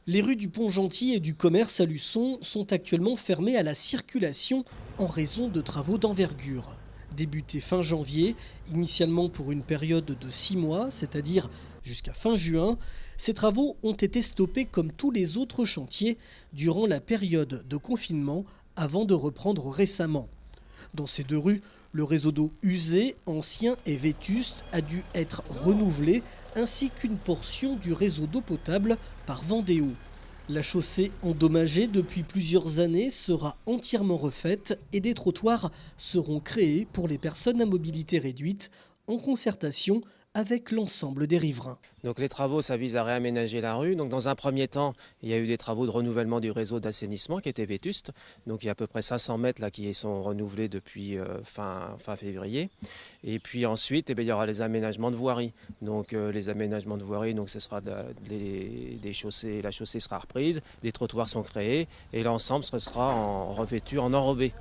Les rues du Pont-Gentil et du Commerce à Luçon sont actuellement fermées à la circulation en raison de travaux d'envergure. Débutés fin janvier, initialement pour une période de 6 mois, c'est-à-dire jusqu'à fin juin, ces travaux ont été stoppés comme tous les autres chantiers durant la période de confinement avant de reprendre récemment. Dans ces deux rues, le réseau d'eau usé, ancien et vétuste a dû être renouvelé, ainsi qu'une portion du réseau d'eau potable par Vendéo. La chaussée endommagée depuis plusieurs années sera entièrement refaite et des trottoirs seront créés pour les personnes à mobilité réduite en concertation avec l'ensemble des riverains. Donc les travaux, ça vise à réaménager la rue. Donc dans un premier temps, il y a eu des travaux de renouvellement du réseau d'assainissement qui était vétuste. Donc il y a à peu près 500 mètres là, qui sont renouvelés depuis fin février. Et puis ensuite, il y aura les aménagements de voirie. Donc les aménagements de voirie, donc ce sera des chaussées, la chaussée sera reprise, les trottoirs sont créés et l'ensemble sera en revêtu, enrobé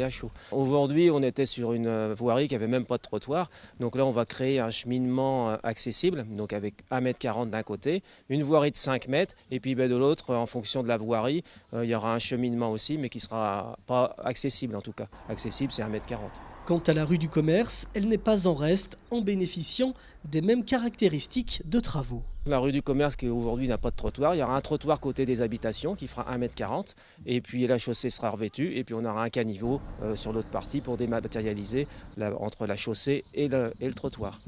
à chaud. Aujourd'hui, on était sur une voirie qui n'avait même pas de trottoir. Donc là, on va créer un cheminement accessible, donc avec 1,40 m d'un côté, une voirie de 5 mètres, et puis de l'autre, en fonction de la voirie, il y aura un cheminement aussi, mais qui ne sera pas accessible en tout cas. Accessible, c'est 1,40 m. Quant à la rue du Commerce, elle n'est pas en reste en bénéficiant des mêmes caractéristiques de travaux. La rue du Commerce qui aujourd'hui n'a pas de trottoir, il y aura un trottoir côté des habitations qui fera 1,40 m et puis la chaussée sera revêtue et puis on aura un caniveau sur l'autre partie pour dématérialiser entre la chaussée et le trottoir.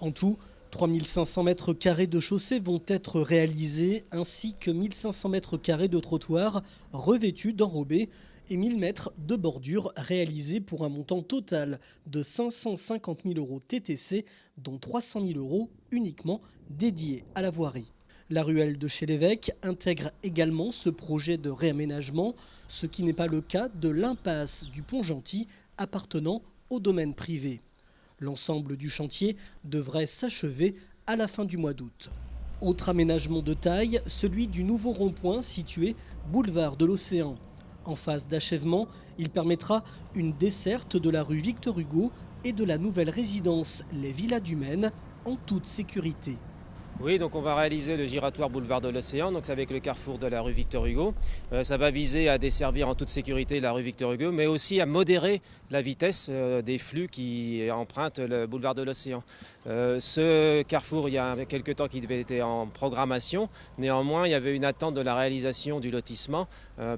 En tout, 3500 mètres carrés de chaussée vont être réalisés ainsi que 1500 mètres carrés de trottoirs revêtus d'enrobés et 1000 mètres de bordure réalisés pour un montant total de 550 000 € TTC, dont 300 000 € uniquement dédiés à la voirie. La ruelle de chez l'évêque intègre également ce projet de réaménagement, ce qui n'est pas le cas de l'impasse du Pont-Gentil appartenant au domaine privé. L'ensemble du chantier devrait s'achever à la fin du mois d'août. Autre aménagement de taille, celui du nouveau rond-point situé boulevard de l'Océan. En phase d'achèvement, il permettra une desserte de la rue Victor Hugo et de la nouvelle résidence Les Villas du Maine en toute sécurité. Oui, donc on va réaliser le giratoire boulevard de l'Océan, donc c'est avec le carrefour de la rue Victor Hugo. Ça va viser à desservir en toute sécurité la rue Victor Hugo, mais aussi à modérer la vitesse des flux qui empruntent le boulevard de l'Océan. Ce carrefour, il y a quelques temps qu'il devait être en programmation. Néanmoins, il y avait une attente de la réalisation du lotissement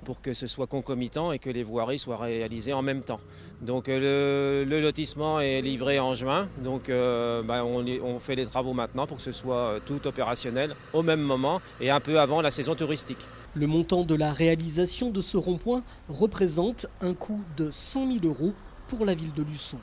pour que ce soit concomitant et que les voiries soient réalisées en même temps. Donc le lotissement est livré en juin, donc on fait les travaux maintenant pour que ce soit tout opérationnel au même moment et un peu avant la saison touristique. Le montant de la réalisation de ce rond-point représente un coût de 100 000 € pour la ville de Luçon.